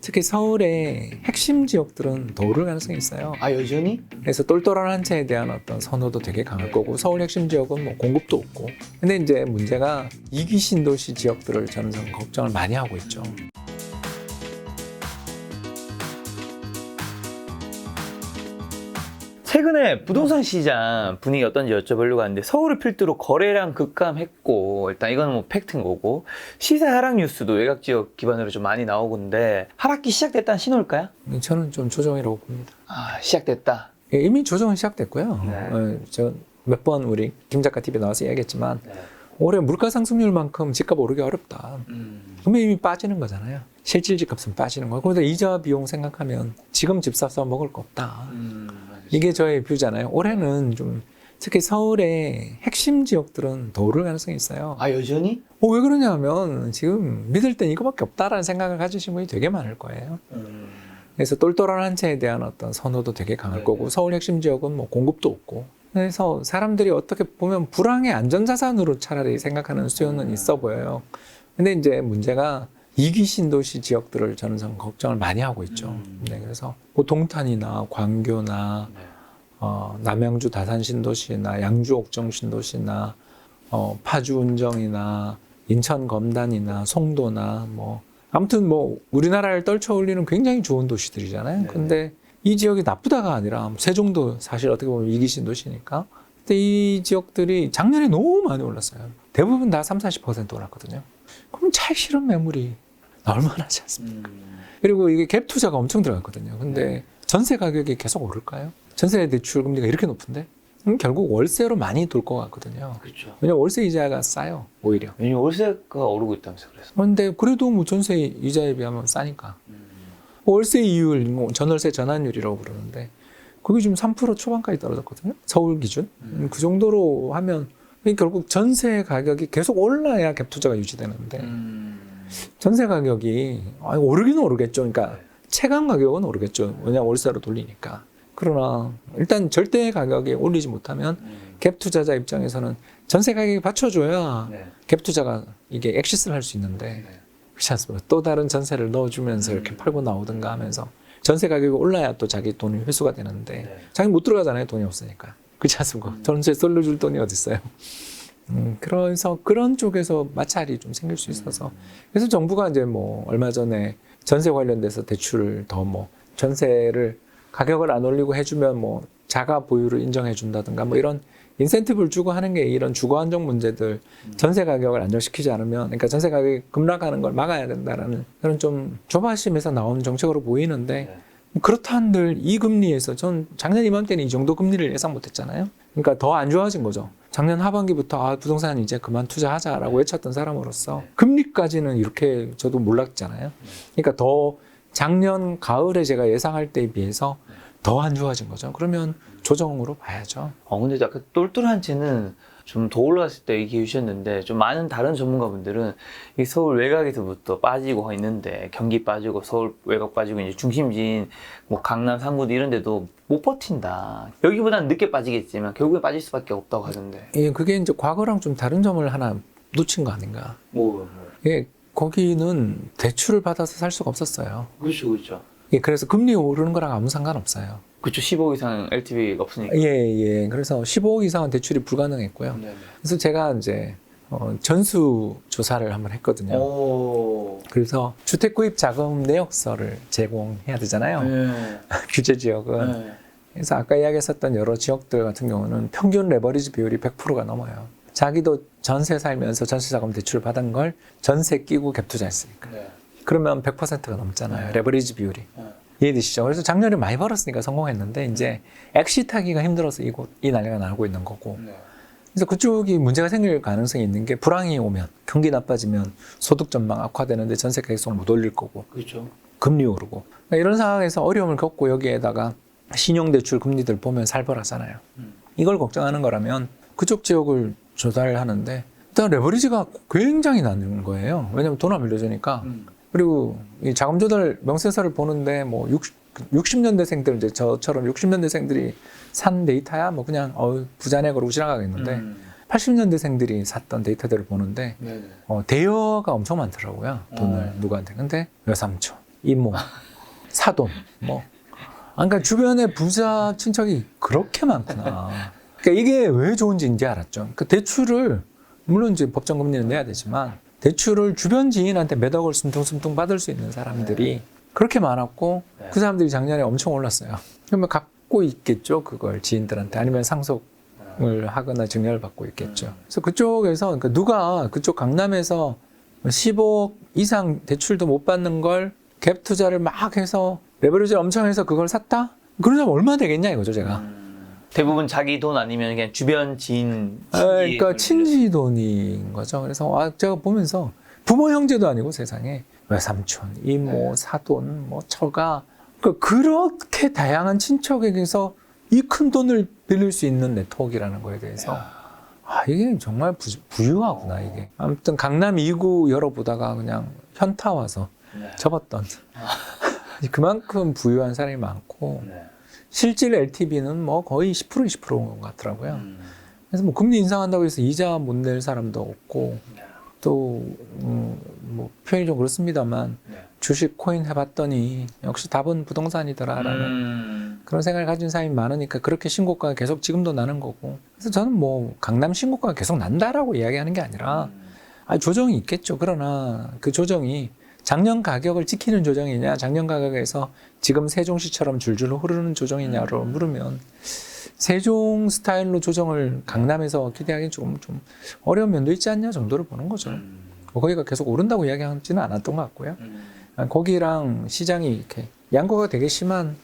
특히 서울의 핵심 지역들은 더 오를 가능성이 있어요. 아, 여전히? 그래서 똘똘한 한 채에 대한 어떤 선호도 되게 강할 거고, 서울 핵심 지역은 뭐 공급도 없고. 근데 이제 문제가 2기 신도시 지역들을 저는 좀 걱정을 많이 하고 있죠. 최근에 부동산 시장 분위기 어떤지 여쭤보려고 하는데, 서울을 필두로 거래량 급감했고, 일단 이건 뭐 팩트인 거고, 시세 하락 뉴스도 외곽 지역 기반으로 좀 많이 나오고 있는데, 하락기 시작됐다는 신호일까요? 저는 좀 조정이라고 봅니다. 아, 시작됐다. 예, 이미 조정은 시작됐고요. 네. 저 몇 번 우리 김 작가 TV에 나와서 이야기했지만, 네. 올해 물가 상승률만큼 집값 오르기 어렵다. 그러면 이미 빠지는 거잖아요. 실질 집값은 빠지는 거고, 그런데 이자 비용 생각하면 지금 집 사서 먹을 거 없다. 이게 저의 뷰잖아요. 올해는 좀 특히 서울의 핵심 지역들은 더 오를 가능성이 있어요. 아, 여전히? 왜 그러냐면 지금 믿을 땐 이거밖에 없다라는 생각을 가지신 분이 되게 많을 거예요. 그래서 똘똘한 한 채에 대한 어떤 선호도 되게 강할 거고, 서울 핵심 지역은 뭐 공급도 없고, 그래서 사람들이 어떻게 보면 불황의 안전자산으로 차라리 생각하는 수요는 있어 보여요. 근데 이제 문제가 2기 신도시 지역들을 저는 좀 걱정을 많이 하고 있죠. 네, 그래서 뭐 동탄이나 광교나 남양주 다산 신도시나 양주 옥정 신도시나 파주 운정이나 인천 검단이나 송도나 뭐 아무튼 뭐 우리나라를 떨쳐올리는 굉장히 좋은 도시들이잖아요. 근데 이 지역이 나쁘다가 아니라 세종도 사실 어떻게 보면 2기 신도시니까. 근데 이 지역들이 작년에 너무 많이 올랐어요. 대부분 다 30-40% 올랐거든요. 그럼 차익 실현 매물이 나올 만하지 않습니까? 그리고 이게 갭 투자가 엄청 들어갔거든요. 근데 전세 가격이 계속 오를까요? 전세 대출 금리가 이렇게 높은데? 결국 월세로 많이 돌 것 같거든요. 그렇죠. 왜냐면 월세 이자가 싸요, 오히려. 왜냐면 월세가 오르고 있다면서 그래서. 그런데 그래도 뭐 전세 이자에 비하면 싸니까. 월세 이율, 뭐 전월세 전환율이라고 부르는데 그게 지금 3% 초반까지 떨어졌거든요. 서울 기준. 그 정도로 하면 결국 전세 가격이 계속 올라야 갭 투자가 유지되는데 전세 가격이 오르긴 오르겠죠. 그러니까 체감 가격은 오르겠죠. 왜냐하면 월세로 돌리니까. 그러나 일단 절대 가격이 올리지 못하면 갭 투자자 입장에서는 전세 가격이 받쳐줘야 갭 투자가 이게 엑시스를 할 수 있는데 그렇지 않습니까? 또 다른 전세를 넣어주면서 이렇게 팔고 나오든가 하면서 전세 가격이 올라야 또 자기 돈이 회수가 되는데 자기 못 들어가잖아요. 돈이 없으니까. 그렇지 않습니까? 전세 쏠려줄 돈이 어디 있어요? 그래서 그런 쪽에서 마찰이 좀 생길 수 있어서 그래서 정부가 이제 뭐 얼마 전에 전세 관련돼서 대출을 더 뭐 전세를 가격을 안 올리고 해주면 뭐 자가 보유를 인정해 준다든가 뭐 이런 인센티브를 주고 하는 게 이런 주거 안정 문제들 전세 가격을 안정시키지 않으면 그러니까 전세 가격이 급락하는 걸 막아야 된다라는 그런 좀 조바심에서 나오는 정책으로 보이는데 그렇다 한들 이 금리에서 전 작년 이맘때는 이 정도 금리를 예상 못했잖아요. 그러니까 더 안 좋아진 거죠. 작년 하반기부터 부동산 이제 그만 투자하자라고 외쳤던 사람으로서 금리까지는 이렇게 저도 몰랐잖아요. 그러니까 더 작년 가을에 제가 예상할 때에 비해서 더 안 좋아진 거죠. 그러면 조정으로 봐야죠. 근데 약간 똘똘한 채는 좀 더 올라갔을 때 얘기해 주셨는데, 좀 많은 다른 전문가분들은 이 서울 외곽에서부터 빠지고 있는데, 경기 빠지고 서울 외곽 빠지고 이제 중심지인 뭐 강남 상구도 이런 데도 못 버틴다. 여기보다는 늦게 빠지겠지만 결국에 빠질 수밖에 없다고 하던데. 예, 그게 이제 과거랑 좀 다른 점을 하나 놓친 거 아닌가. 예, 거기는 대출을 받아서 살 수가 없었어요. 그렇죠, 그렇죠. 예, 그래서 금리 오르는 거랑 아무 상관없어요. 그렇죠. 15억 이상 LTV가 없으니까. 예. 그래서 15억 이상은 대출이 불가능했고요. 네네. 그래서 제가 이제 전수 조사를 한번 했거든요. 그래서 주택 구입 자금 내역서를 제공해야 되잖아요. 네. 규제 지역은. 네. 그래서 아까 이야기했었던 여러 지역들 같은 경우는 평균 레버리지 비율이 100%가 넘어요. 자기도 전세 살면서 전세 자금 대출을 받은 걸 전세 끼고 갭 투자했으니까. 네. 그러면 100%가 넘잖아요. 네. 레버리지 비율이. 네. 이해되시죠? 그래서 작년에 많이 벌었으니까 성공했는데 이제 엑시트하기가 힘들어서 이 난리가 나고 있는 거고. 네. 그래서 그쪽이 문제가 생길 가능성이 있는 게 불황이 오면 경기 나빠지면 소득 전망 악화되는데 전세 계속 못 올릴 거고. 그렇죠. 금리 오르고. 그러니까 이런 상황에서 어려움을 겪고 여기에다가 신용대출 금리들 보면 살벌하잖아요. 이걸 걱정하는 거라면 그쪽 지역을 조사를 하는데 일단 레버리지가 굉장히 낮은 거예요. 왜냐하면 돈 안 빌려주니까. 그리고 이 자금 조달 명세서를 보는데 뭐 60년대생들 이제 저처럼 60년대생들이 산 데이터야 뭐 그냥 부자네 그러고 지나가겠는데 80년대생들이 샀던 데이터들을 보는데 대여가 엄청 많더라고요. 돈을 누구한테. 근데 외삼촌, 이모, 사돈, 뭐. 그러니까 주변에 부자 친척이 그렇게 많구나. 그러니까 이게 왜 좋은지 이제 알았죠. 그 대출을 물론 이제 법정 금리는 내야 되지만 대출을 주변 지인한테 몇 억을 숨통숨통 받을 수 있는 사람들이 그렇게 많았고 그 사람들이 작년에 엄청 올랐어요. 그러면 갖고 있겠죠, 그걸 지인들한테 아니면 상속을 하거나 증여를 받고 있겠죠. 그래서 그쪽에서 그러니까 누가 그쪽 강남에서 15억 이상 대출도 못 받는 걸 갭 투자를 막 해서 레버리지를 엄청 해서 그걸 샀다? 그러면 얼마 되겠냐 이거죠, 제가. 대부분 자기 돈 아니면 그냥 주변 지인 그러니까 친지 돈인 거죠. 그래서 제가 보면서 부모 형제도 아니고 세상에 외삼촌, 이모, 사돈, 뭐 처가 그렇게 다양한 친척에게서 이 큰 돈을 빌릴 수 있는 네트워크라는 거에 대해서 이게 정말 부유하구나 이게. 아무튼 강남 2구 열어보다가 그냥 현타 와서 접었던 그만큼 부유한 사람이 많고 실질 LTV는 뭐 거의 10% 20%인 것 같더라고요. 그래서 뭐 금리 인상한다고 해서 이자 못 낼 사람도 없고 또 뭐 표현이 좀 그렇습니다만 주식 코인 해봤더니 역시 답은 부동산이더라라는 그런 생각을 가진 사람이 많으니까 그렇게 신고가가 계속 지금도 나는 거고. 그래서 저는 뭐 강남 신고가가 계속 난다라고 이야기하는 게 아니라 조정이 있겠죠. 그러나 그 조정이 작년 가격을 지키는 조정이냐, 작년 가격에서 지금 세종시처럼 줄줄 흐르는 조정이냐로 물으면 세종 스타일로 조정을 강남에서 기대하기는 좀 어려운 면도 있지 않냐 정도를 보는 거죠. 거기가 계속 오른다고 이야기하지는 않았던 것 같고요. 거기랑 시장이 이렇게 양거가 되게 심한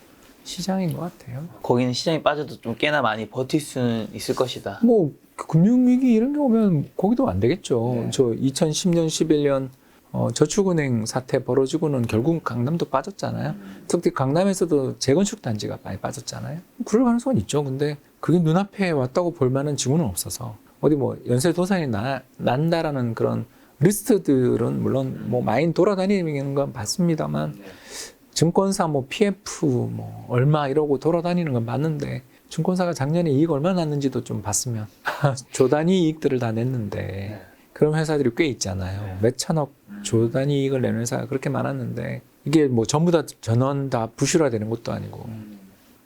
시장인 것 같아요. 거기는 시장이 빠져도 좀 꽤나 많이 버틸 수는 있을 것이다. 뭐 금융위기 이런 게 오면 거기도 안 되겠죠. 저 2010년, 11년 저축은행 사태 벌어지고는 결국 강남도 빠졌잖아요. 특히 강남에서도 재건축 단지가 많이 빠졌잖아요. 그럴 가능성은 있죠. 근데 그게 눈앞에 왔다고 볼 만한 지구는 없어서 어디 뭐 연쇄도산이 난다라는 그런 리스트들은 물론 뭐 많이 돌아다니는 건 봤습니다만 증권사 뭐 PF 뭐 얼마 이러고 돌아다니는 건 맞는데 증권사가 작년에 이익 얼마 났는지도 좀 봤으면 조 단위 이익들을 다 냈는데 그런 회사들이 꽤 있잖아요. 몇 천억 조 단위 이익을 내는 회사가 그렇게 많았는데 이게 뭐 전부 다 전원 다 부실화되는 것도 아니고.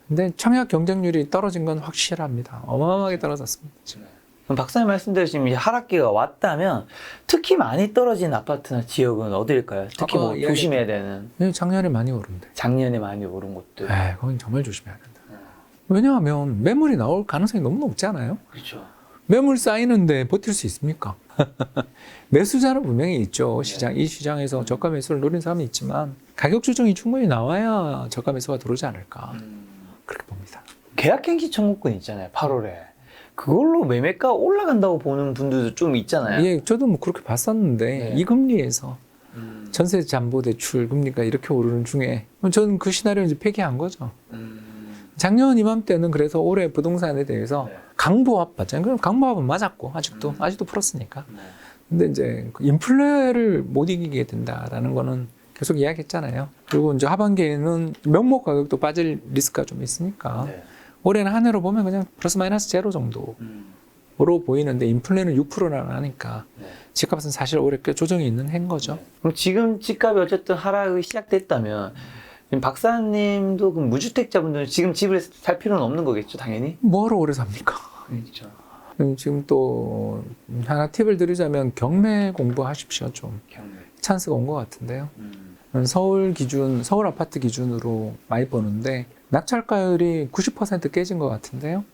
근데 청약 경쟁률이 떨어진 건 확실합니다. 어마어마하게 떨어졌습니다. 지금. 그럼 박사님 말씀대로 지금 이제 하락기가 왔다면 특히 많이 떨어진 아파트나 지역은 어디일까요? 특히 뭐 조심해야 되는. 작년에 많이 오른대. 작년에 많이 오른 곳들. 거긴 정말 조심해야 된다. 왜냐하면 매물이 나올 가능성이 너무 높지 않아요? 그렇죠. 매물 쌓이는데 버틸 수 있습니까? 매수자는 분명히 있죠. 이 시장에서 저가 매수를 노린 사람이 있지만 가격 조정이 충분히 나와야 저가 매수가 들어오지 않을까. 그렇게 봅니다. 계약갱신 청구권 있잖아요. 8월에. 그걸로 매매가 올라간다고 보는 분들도 좀 있잖아요. 예, 저도 뭐 그렇게 봤었는데 이 금리에서 전세 잠보 대출 금리가 이렇게 오르는 중에 저는 그 시나리오 이제 폐기한 거죠. 작년 이맘때는 그래서 올해 부동산에 대해서 강보합 받잖아요. 그럼 강보합은 맞았고 아직도 풀었으니까. 근데 이제 인플레를 못 이기게 된다라는 거는 계속 이야기했잖아요. 그리고 이제 하반기에는 명목 가격도 빠질 리스크가 좀 있으니까 올해는 한 해로 보면 그냥 플러스 마이너스 제로 정도로 보이는데 인플레는 6%나 하니까 집값은 사실 올해 꽤 조정이 있는 해인 거죠. 그럼 지금 집값이 어쨌든 하락이 시작됐다면 박사님도 그럼 무주택자분들은 지금 집을 살 필요는 없는 거겠죠, 당연히? 뭐하러 오래 삽니까? 그렇죠. 지금 또 하나 팁을 드리자면 경매 공부하십시오. 좀 찬스가 온 것 같은데요. 서울 아파트 기준으로 많이 보는데 낙찰가율이 90% 깨진 것 같은데요.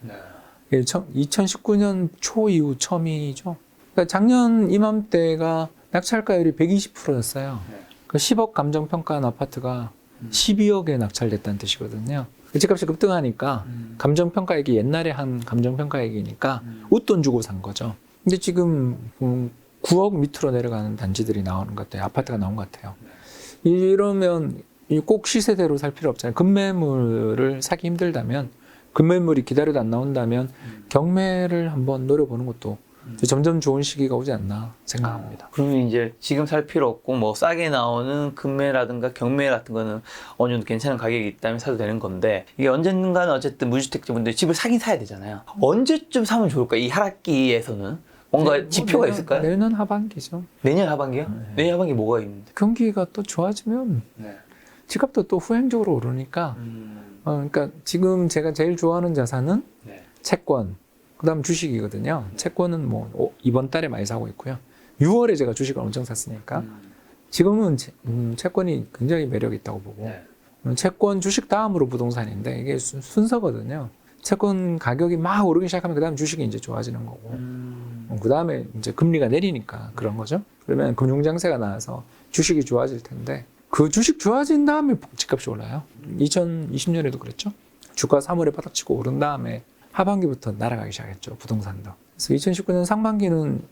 2019년 초 이후 처음이죠. 그러니까 작년 이맘때가 낙찰가율이 120%였어요. 그 10억 감정평가한 아파트가 12억에 낙찰됐다는 뜻이거든요. 집값이 급등하니까 감정평가액이 옛날에 한 감정평가액이니까 웃돈 주고 산 거죠. 근데 지금 9억 밑으로 내려가는 단지들이 나오는 것 같아요. 아파트가 나온 것 같아요. 이러면 꼭 시세대로 살 필요 없잖아요. 급매물을 사기 힘들다면, 급매물이 기다려도 안 나온다면 경매를 한번 노려보는 것도 점점 좋은 시기가 오지 않나 생각합니다. 그러면 이제 지금 살 필요 없고 뭐 싸게 나오는 금매라든가 경매 같은 거는 어느 정도 괜찮은 가격이 있다면 사도 되는 건데 이게 언젠가는 어쨌든 무주택자분들 집을 사긴 사야 되잖아요. 언제쯤 사면 좋을까? 이 하락기에서는 뭔가 지표가 있을까요? 내년 하반기죠. 내년 하반기요? 내년 하반기 뭐가 있는데? 경기가 또 좋아지면 집값도 또 후행적으로 오르니까 그러니까 지금 제가 제일 좋아하는 자산은 네. 채권, 그다음 주식이거든요. 채권은 뭐 이번 달에 많이 사고 있고요. 6월에 제가 주식을 엄청 샀으니까 지금은 채권이 굉장히 매력이 있다고 보고 네. 채권, 주식 다음으로 부동산인데 이게 순서거든요. 채권 가격이 막 오르기 시작하면 그다음 주식이 이제 좋아지는 거고 그다음에 이제 금리가 내리니까 그런 거죠. 그러면 금융장세가 나와서 주식이 좋아질 텐데 그 주식 좋아진 다음에 집값이 올라요. 2020년에도 그랬죠. 주가 3월에 바닥치고 오른 다음에 하반기부터 날아가기 시작했죠. 부동산도. 그래서 2019년 상반기는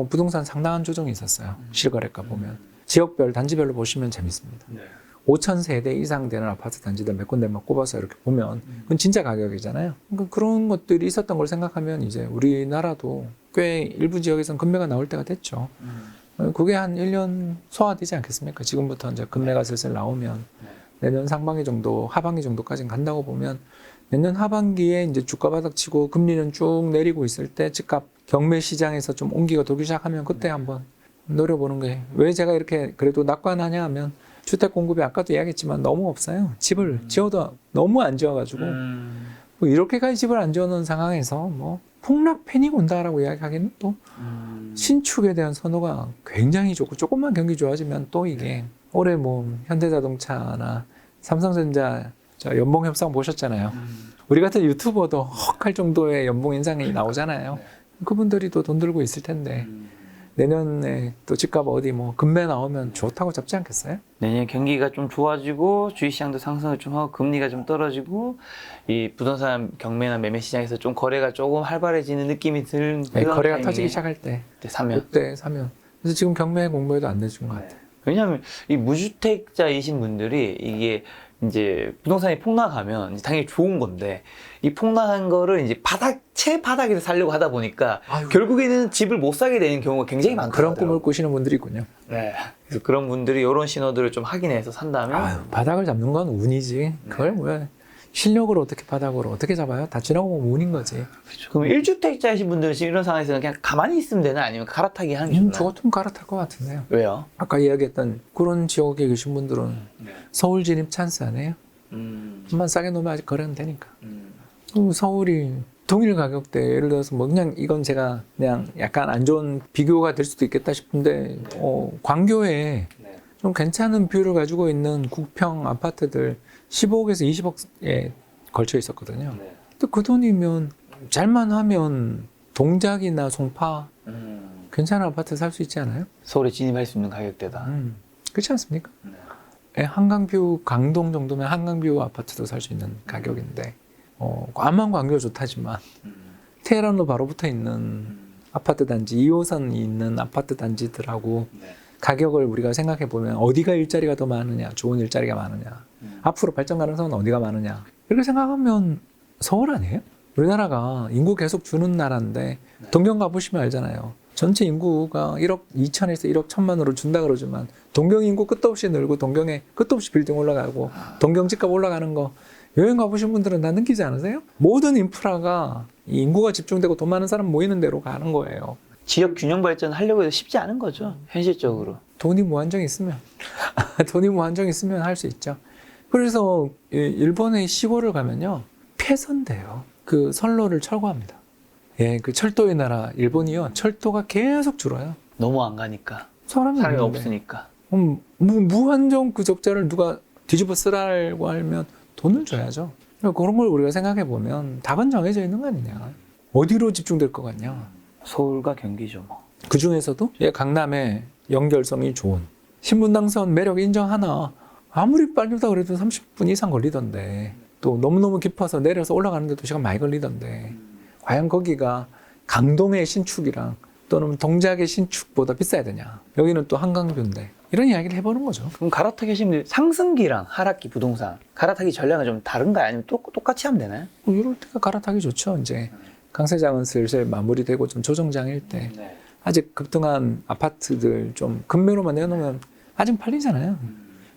부동산 상당한 조정이 있었어요. 실거래가 보면. 지역별, 단지별로 보시면 재밌습니다. 네. 5천 세대 이상 되는 아파트 단지들 몇 군데만 꼽아서 이렇게 보면 그건 진짜 가격이잖아요. 그러니까 그런 것들이 있었던 걸 생각하면 이제 우리나라도 꽤 일부 지역에서는 금매가 나올 때가 됐죠. 그게 한 1년 소화되지 않겠습니까? 지금부터 이제 금매가 슬슬 나오면 내년 상반기 정도, 하반기 정도까지는 간다고 보면 내년 하반기에 이제 주가 바닥치고 금리는 쭉 내리고 있을 때 집값 경매 시장에서 좀 온기가 돌기 시작하면 그때 한번 노려보는 게 왜 제가 이렇게 그래도 낙관하냐 하면 주택 공급이 아까도 이야기했지만 너무 없어요. 집을 지어도 너무 안 지어가지고 뭐 이렇게까지 집을 안 지어놓은 상황에서 뭐 폭락 패닉 온다라고 이야기하기는 또 신축에 대한 선호가 굉장히 좋고 조금만 경기 좋아지면 또 이게 올해 뭐 현대자동차나 삼성전자 저 연봉 협상 보셨잖아요. 우리 같은 유튜버도 헉할 정도의 연봉 인상이 나오잖아요. 그분들이 또 돈 들고 있을 텐데 내년에 또 집값 어디 뭐 금매 나오면 좋다고 잡지 않겠어요? 내년 경기가 좀 좋아지고 주식시장도 상승을 좀 하고 금리가 좀 떨어지고 이 부동산 경매나 매매 시장에서 좀 거래가 조금 활발해지는 느낌이 드는 네, 그런 거래가 타이밍에 터지기 시작할 때 그때 사면. 그때 사면. 그래서 지금 경매 공모에도 안 내준 것 같아요. 왜냐하면 이 무주택자이신 분들이 이게 이제 부동산이 폭락하면 이제 당연히 좋은 건데 이 폭락한 거를 이제 최바닥에서 살려고 하다 보니까 아유. 결국에는 집을 못 사게 되는 경우가 굉장히 그런 많더라고요. 꿈을 꾸시는 분들이 있군요. 네. 그래서 그런 분들이 이런 신호들을 좀 확인해서 산다면 아유, 바닥을 잡는 건 운이지. 그걸 뭐야. 실력으로 어떻게 바닥으로 어떻게 잡아요? 다 지나고 보면 운인 거지. 그렇죠. 그럼 1주택자이신 분들은 지금 이런 상황에서는 그냥 가만히 있으면 되나 아니면 갈아타기 하는 게 좋나요? 저 같으면 갈아탈 것 같은데요. 왜요? 아까 이야기했던 그런 지역에 계신 분들은 서울 진입 찬스 아니에요? 한번 싸게 놓으면 아직 거래는 되니까. 그럼 서울이 동일 가격대 예를 들어서 뭐 그냥 이건 제가 그냥 약간 안 좋은 비교가 될 수도 있겠다 싶은데 광교에 좀 괜찮은 뷰를 가지고 있는 국평 아파트들 15억에서 20억에 걸쳐 있었거든요. 근데 그 돈이면 잘만 하면 동작이나 송파 괜찮은 아파트 살 수 있지 않아요? 서울에 진입할 수 있는 가격대다. 그렇지 않습니까? 한강뷰 강동 정도면 한강뷰 아파트도 살 수 있는 가격인데 암만 광교가 좋다지만 테헤란로 바로 붙어 있는 아파트 단지 2호선이 있는 아파트 단지들하고 가격을 우리가 생각해 보면 어디가 일자리가 더 많으냐, 좋은 일자리가 많으냐, 앞으로 발전 가능성은 어디가 많으냐 이렇게 생각하면 서울 아니에요? 우리나라가 인구 계속 주는 나라인데 동경 가보시면 알잖아요. 전체 인구가 1억 2천에서 1억 1천만으로 준다 그러지만 동경 인구 끝도 없이 늘고 동경에 끝도 없이 빌딩 올라가고 동경 집값 올라가는 거 여행 가보신 분들은 다 느끼지 않으세요? 모든 인프라가 이 인구가 집중되고 돈 많은 사람 모이는 데로 가는 거예요. 지역 균형 발전 하려고 해도 쉽지 않은 거죠. 현실적으로. 돈이 무한정 있으면 돈이 무한정 있으면 할 수 있죠. 그래서 일본의 시골을 가면요 폐선돼요. 그 선로를 철거합니다. 예, 그 철도의 나라 일본이요 철도가 계속 줄어요. 너무 안 가니까. 사람이 사람이 없는데. 없으니까. 무한정 그 적자를 누가 뒤집어 쓰라고 하면 돈을 줘야죠. 그런 걸 우리가 생각해 보면 답은 정해져 있는 거 아니냐. 어디로 집중될 것 같냐. 서울과 경기죠 뭐. 그 중에서도 강남의 연결성이 좋은 신분당선 매력 인정하나 아무리 빨리다 그래도 30분 이상 걸리던데 또 너무너무 깊어서 내려서 올라가는데도 시간 많이 걸리던데 과연 거기가 강동의 신축이랑 또는 동작의 신축보다 비싸야 되냐. 여기는 또 한강뷰인데 이런 이야기를 해보는 거죠. 그럼 갈아타기 하시는 분들 상승기랑 하락기 부동산 갈아타기 전략은 좀 다른가요? 아니면 똑같이 하면 되나요? 뭐 이럴 때가 갈아타기 좋죠. 이제 강세장은 슬슬 마무리되고 좀 조정장일 때 아직 급등한 아파트들 좀 금매로만 내놓으면 아직 팔리잖아요.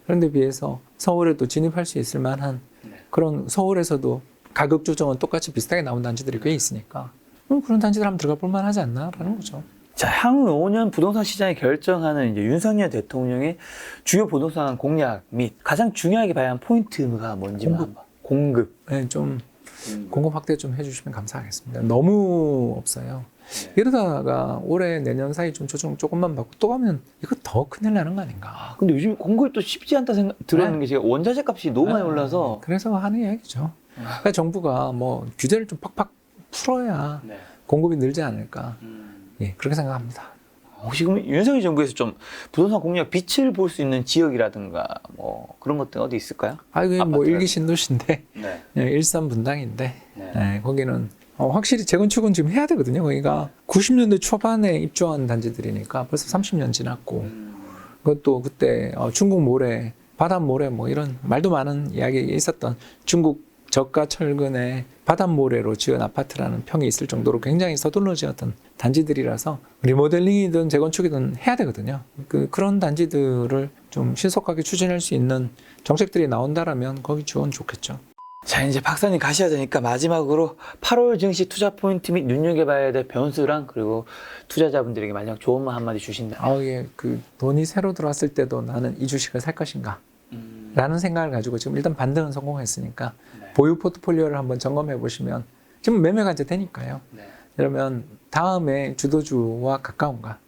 그런데 비해서 서울에도 진입할 수 있을 만한 그런 서울에서도 가격 조정은 똑같이 비슷하게 나온 단지들이 꽤 있으니까 그런 단지들 한번 들어가 볼 만하지 않나라는 거죠. 자, 향후 5년 부동산 시장을 결정하는 이제 윤석열 대통령의 주요 부동산 공약 및 가장 중요하게 봐야 하는 포인트가 뭔지 공급. 네, 좀 공급 확대 좀 해주시면 감사하겠습니다. 너무 없어요. 이러다가 올해 내년 사이 좀 조정 조금만 받고 또 가면 이거 더 큰일 나는 거 아닌가. 근데 요즘 공급이 또 쉽지 않다 생각 들었는 게 제가 원자재 값이 너무 많이 올라서 그래서 하는 이야기죠. 그러니까 정부가 뭐 규제를 좀 팍팍 풀어야 공급이 늘지 않을까. 예, 그렇게 생각합니다. 혹시 그럼 윤석열 정부에서 좀 부동산 공약 빛을 볼 수 있는 지역이라든가 뭐 그런 것들 어디 있을까요? 이게 뭐 일기 신도시인데 네. 일산 분당인데 네. 거기는 확실히 재건축은 지금 해야 되거든요. 거기가 90년대 초반에 입주한 단지들이니까 벌써 30년 지났고 그것도 그때 중국 모래, 바닷 모래 뭐 이런 말도 많은 이야기 있었던 중국 저가 철근에 바닷모래로 지은 아파트라는 평이 있을 정도로 굉장히 서둘러 지었던 단지들이라서 리모델링이든 재건축이든 해야 되거든요. 그런 단지들을 좀 신속하게 추진할 수 있는 정책들이 나온다라면 거기 지원 좋겠죠. 자, 이제 박사님 가셔야 되니까 마지막으로 8월 증시 투자 포인트 및 눈여겨봐야 될 변수랑 그리고 투자자분들에게 마지막 좋은 말 한마디 주신다면. 예, 돈이 새로 들어왔을 때도 나는 이 주식을 살 것인가? 라는 생각을 가지고 지금 일단 반등은 성공했으니까 보유 포트폴리오를 한번 점검해 보시면 지금 매매가 이제 되니까요. 그러면 다음에 주도주와 가까운가?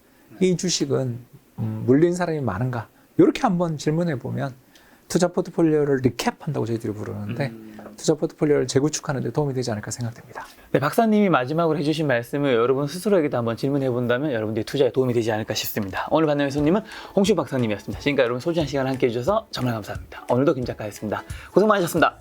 이 주식은 물린 사람이 많은가? 이렇게 한번 질문해 보면 투자 포트폴리오를 리캡한다고 저희들이 부르는데 투자 포트폴리오를 재구축하는 데 도움이 되지 않을까 생각됩니다. 네, 박사님이 마지막으로 해주신 말씀을 여러분 스스로에게도 한번 질문해 본다면 여러분들의 투자에 도움이 되지 않을까 싶습니다. 오늘 만나는 손님은 홍시우 박사님이었습니다. 지금까지 여러분 소중한 시간 함께 해주셔서 정말 감사합니다. 오늘도 김 작가였습니다. 고생 많으셨습니다.